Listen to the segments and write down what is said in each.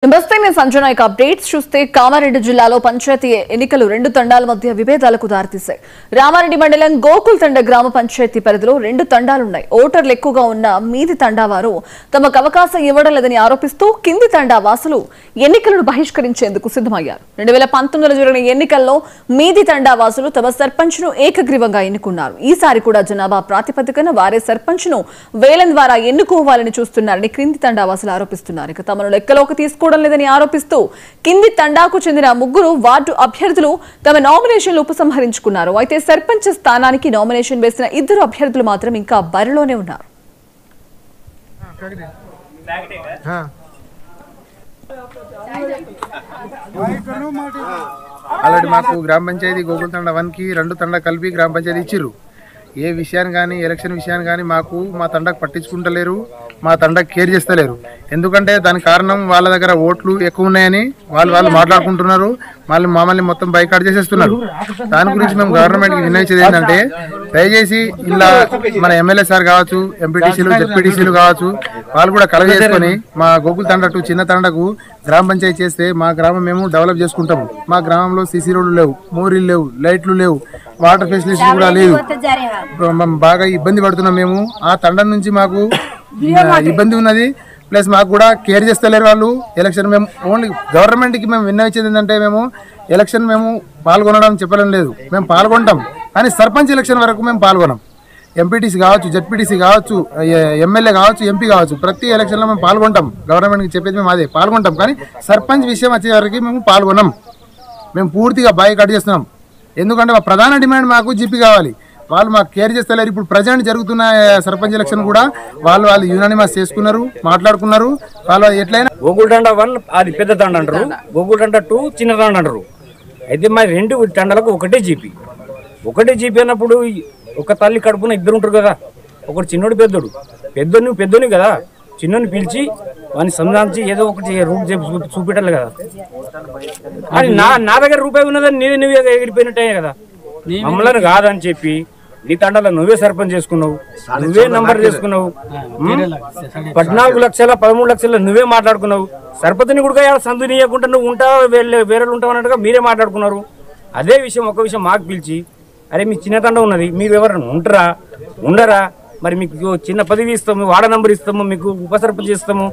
నమస్తే నేను సంజన ఇక అప్డేట్స్ చూస్తే కామారెడ్డి జిల్లాలో పంచాయతీ ఎన్నికలు రెండు తండాల మధ్య విభేదాలకు దారితీశాయి. రామారెడ్డి మండలం గోకుల్ తండ గ్రామ పంచాయతీ పరిధిలో రెండు తండాలున్నాయి. ఓటర్లు ఎక్కువగా ఉన్న మీది తండా వారు తమకు అవకాశం ఇవ్వడం లేదని ఆరోపిస్తూ కింది తండా వాసులు ఎన్నికలను బహిష్కరించేందుకు సిద్ధమయ్యారు. 2019లో జరిగిన ఎన్నికల్లో మీది తండా వాసులు తమ సర్పంచ్ను ఏకగ్రీవంగా ఎన్నుకున్నారు. ఈసారి కూడా జనాభా ప్రాతిపదికన వారే సర్పంచ్ను వేలం ద్వారా ఎన్నుకోవాలని చూస్తున్నారని కింది తండా వాసులు ఆరోపిస్తున్నారు. ఇక తమను లెక్కలోకి తీసుకోవడం లేదని ఆరోపిస్తూ కింది తండాకు చెందిన ముగ్గురు వార్డు అభ్యర్థులు తమ నామినేషన్లు ఉపసంహరించుకున్నారు. అయితే సర్పంచ్ స్థానానికి నామినేషన్ వేసిన ఇద్దరు అభ్యర్థులు మాత్రం ఇంకా బరిలోనే ఉన్నారు. ఆల్రెడీ మాకు గ్రామ పంచాయతీ గోకుల్ తండ 1కి 2 తండా కలిపి గ్రామ పంచాయతీ ఇచ్చిర్రు. ఏ విషయాన్ని కానీ ఎలక్షన్ విషయాన్ని కానీ మా తండకు పట్టించుకుంటలేరు, మా తండకు కేర్ చేస్తలేరు. ఎందుకంటే దానికి కారణం వాళ్ళ దగ్గర ఓట్లు ఎక్కువ ఉన్నాయని వాళ్ళు మాట్లాడుకుంటున్నారు. మమ్మల్ని మొత్తం బైకాట్ చేసేస్తున్నారు. దాని గురించి మేము గవర్నమెంట్కి విన్నవించేది ఏంటంటే, దయచేసి ఇలా మన ఎమ్మెల్యే సార్ కావచ్చు, ఎంపీటీసీలు జెడ్పీటీసీలు కావచ్చు, వాళ్ళు కూడా కలెక్ట్ చేసుకొని మా గోకుల్ తండ చిన్న తండకు గ్రామ పంచాయతీ చేస్తే మా గ్రామం మేము డెవలప్ చేసుకుంటాము. మా గ్రామంలో సీసీ రోడ్లు లేవు, మోరీలు లేవు, లైట్లు లేవు, వాటర్ ఫెసిలిటీ కూడా లేదు. బాగా ఇబ్బంది పడుతున్నాం మేము. ఆ తండం నుంచి మాకు ఇబ్బంది ఉన్నది. ప్లస్ మాకు కూడా కేర్ చేస్తలేరు వాళ్ళు. ఎలక్షన్ మేము ఓన్లీ గవర్నమెంట్కి మేము విన్నవించేది ఏంటంటే, మేము ఎలక్షన్ మేము పాల్గొనడం చెప్పడం లేదు, మేము పాల్గొంటాం కానీ సర్పంచ్ ఎలక్షన్ వరకు మేము పాల్గొనాం. ఎంపీటీసీ కావచ్చు, జెడ్పీటీసీ కావచ్చు, ఎమ్మెల్యే కావచ్చు, ఎంపీ కావచ్చు, ప్రతి ఎలక్షన్లో మేము పాల్గొంటాం. గవర్నమెంట్కి చెప్పేది మేము అదే పాల్గొంటాం, కానీ సర్పంచ్ విషయం వచ్చేవరకు మేము పాల్గొనాం. మేము పూర్తిగా బాయ్కాట్ చేస్తున్నాం. ఎందుకంటే మా ప్రధాన డిమాండ్ మాకు జీపీ కావాలి. వాళ్ళు మాకు కేర్ చేస్తలేరు. ఇప్పుడు ప్రజెంట్ జరుగుతున్న సర్పంచ్ ఎలక్షన్ కూడా వాళ్ళు యునానిమస్ చేసుకున్నారు, మాట్లాడుకున్నారు. వాళ్ళు ఎట్లయినా గోకుల్ తండ 1 అది పెద్ద తండ అంటారు, గోకుల్ తండ 2 చిన్న తండ అంటారు. అయితే మరి రెండు తండలకు ఒకటే జీపీ అన్నప్పుడు ఒక తల్లి కడుపున ఇద్దరు ఉంటారు కదా, ఒకటి చిన్నోడు పెద్దోని కదా, చిన్నోని పిలిచి వాడిని సంధానించి ఏదో ఒకటి రూట్ చూపెట్టాలి కదా. అని నా దగ్గర రూపాయి ఉన్నదని నువ్వే ఎగిరిపోయినట్టే కదా. మమ్మల్ని కాదని చెప్పి నీ తండలో నువ్వే సర్పంచ్ చేసుకున్నావు, నువ్వే నంబర్ చేసుకున్నావు, 14 లక్షల 13 లక్షల నువ్వే మాట్లాడుకున్నావు. సర్పంచ్ని కూడా సందు నీయకుండా నువ్వు ఉంటావు, వేరే ఉంటావు అన్నట్టుగా మీరే మాట్లాడుకున్నారు. అదే విషయం ఒక విషయం మాకు పిలిచి, అరే మీ చిన్న తండ ఉన్నది, మీరు ఎవరైనా ఉండరా, మరి మీకు చిన్న పదవి ఇస్తాము, వార్డు నంబర్ ఇస్తాము, మీకు ఉప సర్పంచ్ ఇస్తాము,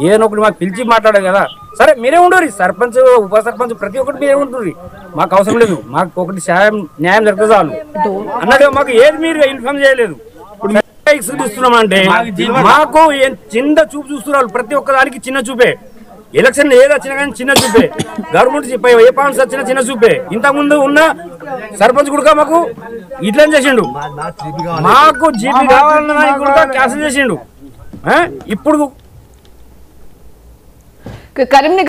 ఏదైనా ఒకటి మాకు పిలిచి మాట్లాడారు కదా. సరే మీరే ఉండరు, సర్పంచ్ ఉప సర్పంచ్ ప్రతి ఒక్కటి మీరే ఉంటుంది, మాకు అవసరం లేదు, మాకు ఒకటి న్యాయం జరిగితే చాలు అన్నట్టు మాకు ఏది మీరు ఇన్ఫార్మ్ చేయలేదు. ఇప్పుడు ఇస్తున్నామంటే మాకు చిన్న చూపు చూస్తున్నారు, ప్రతి ఒక్కదానికి చిన్న చూపే. ఎలక్షన్ ఏది వచ్చినా కానీ చిన్న చూపే, గవర్నమెంట్ ఏ పాయింట్స్ వచ్చినా చిన్న చూపే. ఇంతకుముందు ఉన్న సర్పంచ్ కూడా మాకు ఇట్లా చేసిండు, మాకు జీపీ కావాలన్న కూడా క్యాన్సిల్ చేసిండు. ఇప్పుడు కరీంనగర్